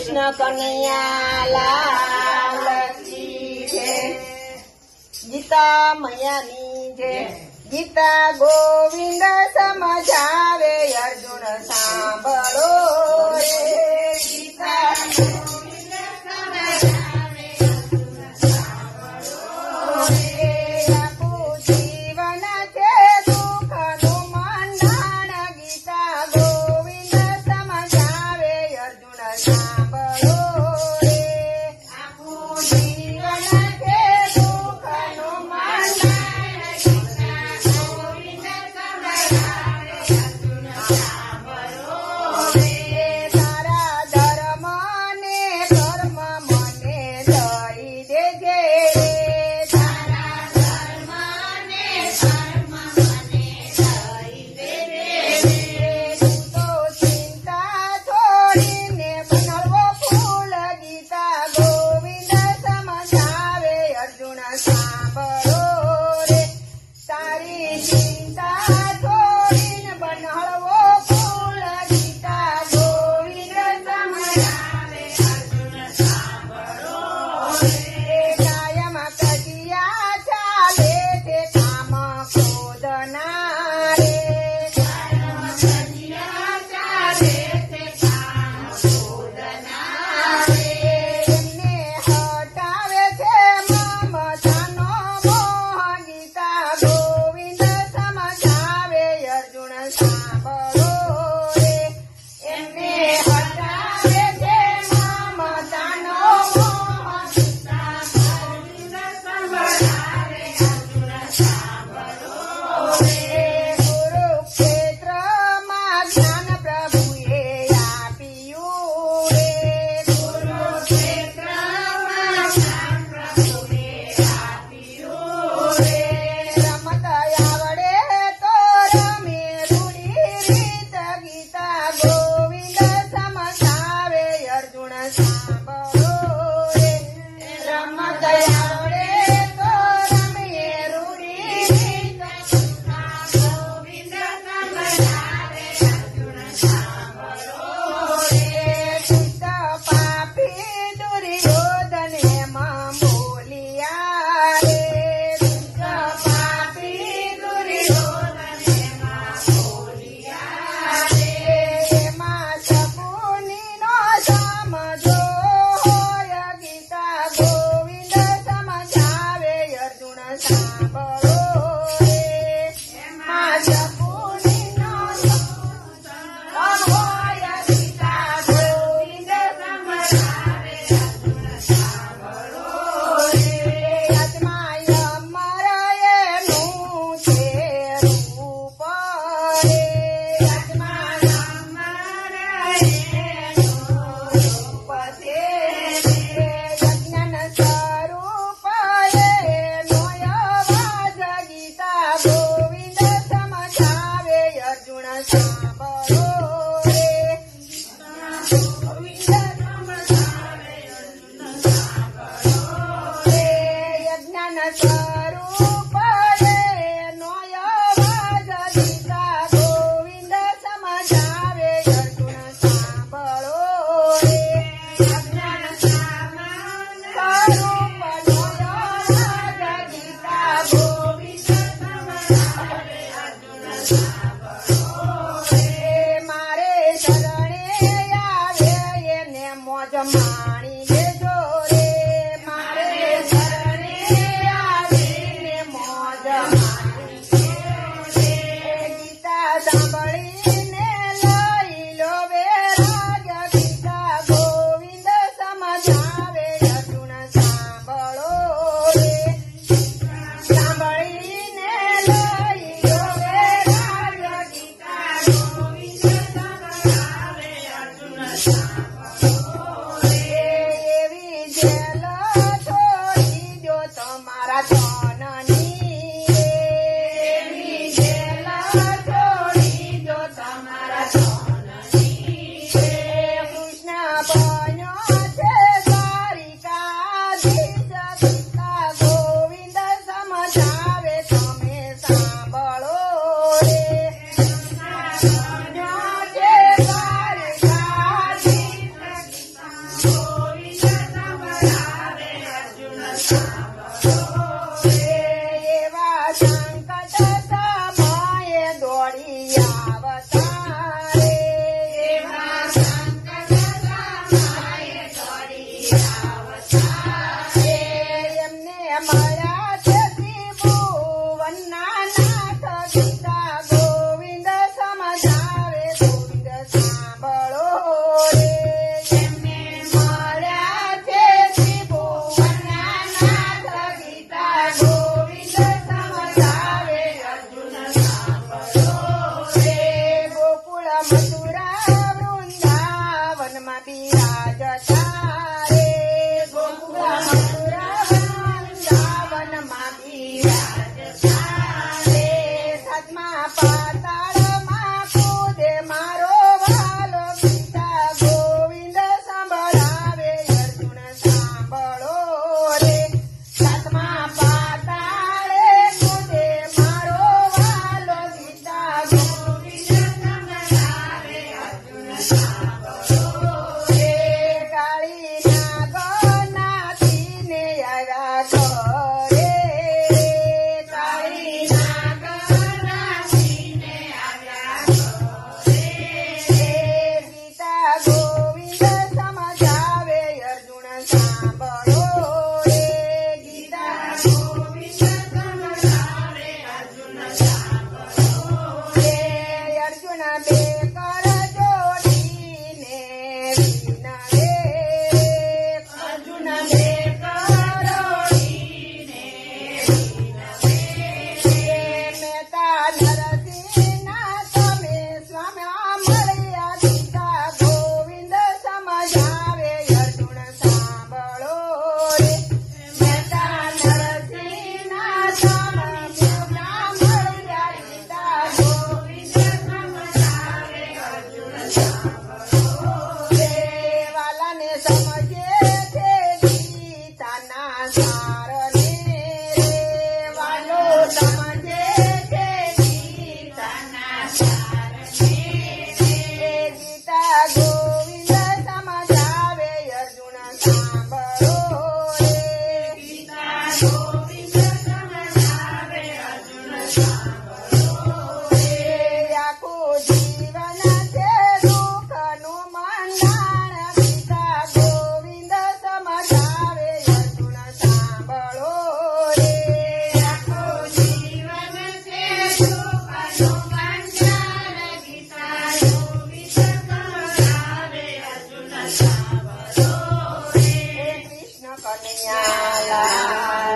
કૃષ્ણ કનૈયા લાલ કી જય. ગીતા મૈયાની જય. ગીતા ગોવિંદ સમજાવે અર્જુન સાંભળો રે. ગીતા ગોવિંદ સમજાવે અર્જુન સાંભળો રે. આપણું જીવન છે સુખનું મંડાણ. ગીતા ગોવિંદ સમજાવે અર્જુન સાંભળો રે. આપણું જીવન છે સુખનું મંડાણ. તારા ધર્મ ને કર્મ મને દઈ દેજે રે. તારા ધર્મ ને કર્મ મને દઈ દેજે રે. તું તો ચિંતા છોડીને બનાવો ફૂલ. ગીતા ગોવિંદ સમજાવે અર્જુન સાંભળો રે. તારી ચિંતા છોડીને બનાવો ફૂલ. ગીતા ગોવિંદ સમજાવે અર્જુન સાંભળો રે. કાયમ કજિયા ચાલે છે કામ ક્રોધના રે. કાયમ કજિયા ચાલે છે કામ ક્રોધના રે. એમને હટાવે છે મમતાનો મોહ. ગીતા ગોવિંદ સમજાવે અર્જુન સાંભળો રે. એમને હટાવે છે મમતાનો મોહ. ગીતા ગોવિંદ સમજાવે અર્જુન સાંભળો રે. કુરુક્ષેત્રમાં જ્ઞાન પ્રભુએ આપ્યું રે. કુરુક્ષેત્રમાં જ્ઞાન પ્રભુએ આપ્યું રે. રમત આવડે તો રમે રૂડી રીત. ગીતા ગોવિંદ સમજાવે અર્જુન સાંભળો રે. રમત આવડે તો રમે રૂડી રીત. ગીતા ગોવિંદ સમજાવે અર્જુન સાંભળો રે. ચિત્ત પાપી દુર્યોધન એમાં બોલ્યા રે. ચિત્ત પાપી દુર્યોધન એમાં બોલ્યા રે. એમાં શકુનીનો સમજો હોય. ગીતા ગોવિંદ સમજાવે અર્જુન સાંભળો રે. એમાં શકુનીનો સમજો હોય. ગીતા ગોવિંદ સમજાવે અર્જુન સાંભળો રે. આત્મા અમર એનું છે રૂપ રે. આત્મા અમર એનું રૂપ છે રે. જ્ઞાન સ્વરૂપ એનો અવાજ. ગીતા ગોવિંદ સમજાવે અર્જુન સાંભળો રે. ગોવિંદ સમજાવે અર્જુન સાંભળો રે. જ્ઞાન સ્વરૂપ એનો અવાજ. ગીતા ગોવિંદ સમજાવે અર્જુન સાંભળો રે. જ્ઞાન સ્વરૂપ નો અવાજ. ગીતા ગોવિંદ સમજાવે અર્જુન સાંભળો રે. મારે શરણે આવે એને મોજ માણી લેજો રે. મારે શરણે આવીને મોજ માણી લેજો રે. ગીતા સાંભળીને લઈ લો વૈરાગ. ગીતા ગોવિંદ સમજાવે અર્જુન સાંભળો રે. સાંભળીને લઈ લો વૈરાગ. ગીતા ગોવિંદ સમજાવે અર્જુન સાંભળો રે. એવી જેલ છોડી દો તમારા ધનની રે. એવી જેલ છોડી દો તમારા ધનની રે. કૃષ્ણ બન્યો છે દ્વારિકાધીશ. ગીતા ગોવિંદ સમજાવે તમે સાંભળો રે. કૃષ્ણ બન્યો છે દ્વારિકાધીશ. બિરાજતા રે ગોકુળ મથુરા વૃંદાવનમાં બિરાજતા રે સાતમા પાતાળમાં કૂદે મારો વાલો ગીતા ગોવિંદ સંભળાવે અર્જુન સાંભળો રે સાતમા પાતાળે કૂદે મારો વાલો ગીતા ગોવિંદ સંભળાવે અર્જુન સાંભળો રે કાળીના ગનાથીને આવ્યા ઘરે કાળીના ગનાથીને આવ્યા ઘરે ગીતા ગોવિંદ સમજાવે અર્જુન સાંભળો રે ગીતા ગોવિંદ સમજાવે અર્જુન સાંભળો રે અર્જુન બે કર જોડીને વિનવે અર્જુન બે કર જોડીને વિનવે મહેતા નરસિંહના તમે સ્વામી મળ્યા ગીતા ગોવિંદ સમજાવે અર્જુન સાંભળો રે મહેતા નરસિંહના તમે સ્વામી મળ્યા ગીતા ગોવિંદ સમજાવે અર્જુન સાંભળો રે વાલાને સમજે છે ગીતાના સારને રે વાલો સમજે છે ગીતાના સારને રે ગીતા ગોવિંદ સમજાવે અર્જુન સાંભળો રે ગીતા ગોવિંદ સમજાવે અર્જુન સાંભળો રે આખું જીવન છે દુઃખનું મંડાણ ગીતા ગોવિંદ સમજાવે અર્જુન સાંભળો રે આખું જીવન છે દુઃખનું મંડાણ ગીતા ગોવિંદ સમજાવે અર્જુન સાંભળો રે કૃષ્ણ કનૈયા લાલ